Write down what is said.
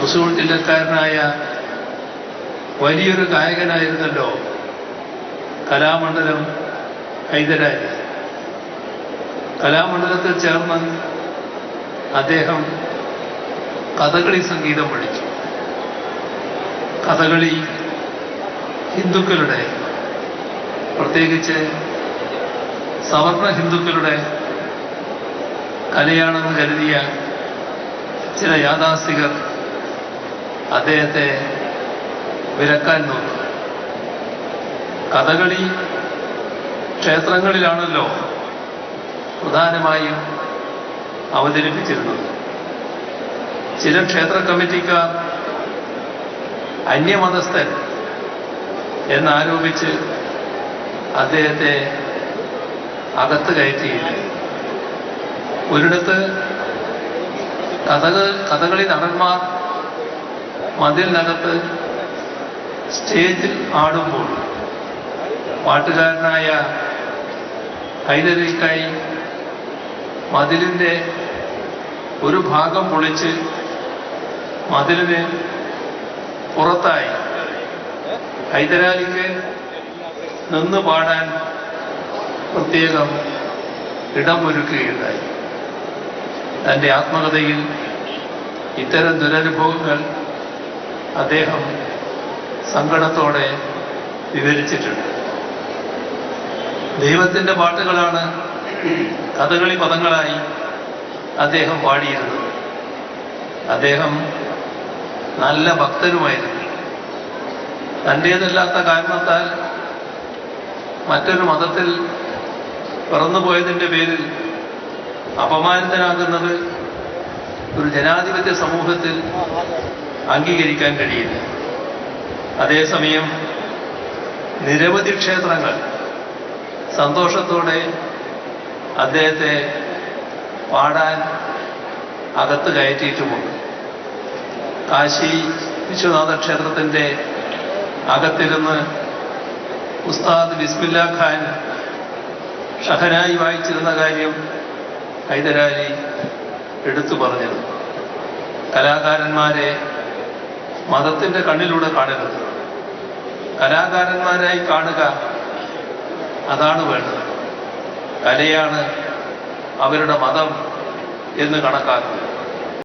ഹുസൂൾ ജില്ലക്കാരനായ വലിയൊരു ഗായകനായിരുന്നല്ലോ കലാമണ്ഡലം ഹൈദരാലി. കലാമണ്ഡലത്തിൽ ചേർന്ന് അദ്ദേഹം കഥകളി സംഗീതം പഠിച്ചു. കഥകളി ഹിന്ദുക്കളുടെ, പ്രത്യേകിച്ച് സവർണ ഹിന്ദുക്കളുടെ കലയാണെന്ന് കരുതിയ ചില യാഥാസ്ഥികർ അദ്ദേഹത്തെ വിലക്കാൻ നോക്കി. കഥകളി ക്ഷേത്രങ്ങളിലാണല്ലോ പ്രധാനമായും അവതരിപ്പിച്ചിരുന്നത്. ചില ക്ഷേത്ര കമ്മിറ്റിക്കാർ അന്യമതസ്ഥൻ എന്നാരോപിച്ച് അദ്ദേഹത്തെ അകത്ത് കയറ്റിയില്ല. ഒരിടത്ത് കഥകളി നടന്മാർ മതിലിനകത്ത് സ്റ്റേജിൽ ആടുമ്പോൾ പാട്ടുകാരനായ ഹൈദരലിക്കായി മതിലിൻ്റെ ഒരു ഭാഗം പൊളിച്ച് മതിലിന് പുറത്തായി ഹൈദരാലിക്ക് നിന്ന് പാടാൻ പ്രത്യേകം ഇടമൊരുക്കുകയുണ്ടായി. തൻ്റെ ആത്മകഥയിൽ ഇത്തരം ദുരനുഭവങ്ങൾ അദ്ദേഹം സങ്കടത്തോടെ വിവരിച്ചിട്ടുണ്ട്. ദൈവത്തിൻ്റെ പാട്ടുകളാണ് കഥകളി പദങ്ങളായി അദ്ദേഹം പാടിയിരുന്നത്. അദ്ദേഹം നല്ല ഭക്തനുമായിരുന്നു. തൻ്റേതല്ലാത്ത കാരണത്താൽ മറ്റൊരു മതത്തിൽ പിറന്നുപോയതിൻ്റെ പേരിൽ അപമാനിതനാകുന്നത് ഒരു ജനാധിപത്യ സമൂഹത്തിൽ അംഗീകരിക്കാൻ കഴിയില്ല. അതേസമയം നിരവധി ക്ഷേത്രങ്ങൾ സന്തോഷത്തോടെ അദ്ദേഹത്തെ പാടാൻ അകത്ത് കയറ്റിയിട്ടുമുണ്ട്. കാശി വിശ്വനാഥ ക്ഷേത്രത്തിൻ്റെ അകത്തിരുന്ന് ഉസ്താദ് ബിസ്മില്ലാ ഖാൻ ഷഹനായി വായിച്ചിരുന്ന കാര്യം ഹൈദരാലി എടുത്തു പറഞ്ഞത്. കലാകാരന്മാരെ മതത്തിൻ്റെ കണ്ണിലൂടെ കാണരുത്, കലാകാരന്മാരായി കാണുക, അതാണ് വേണ്ടത്. കലയാണ് അവരുടെ മതം എന്ന് കണക്കാക്കുക.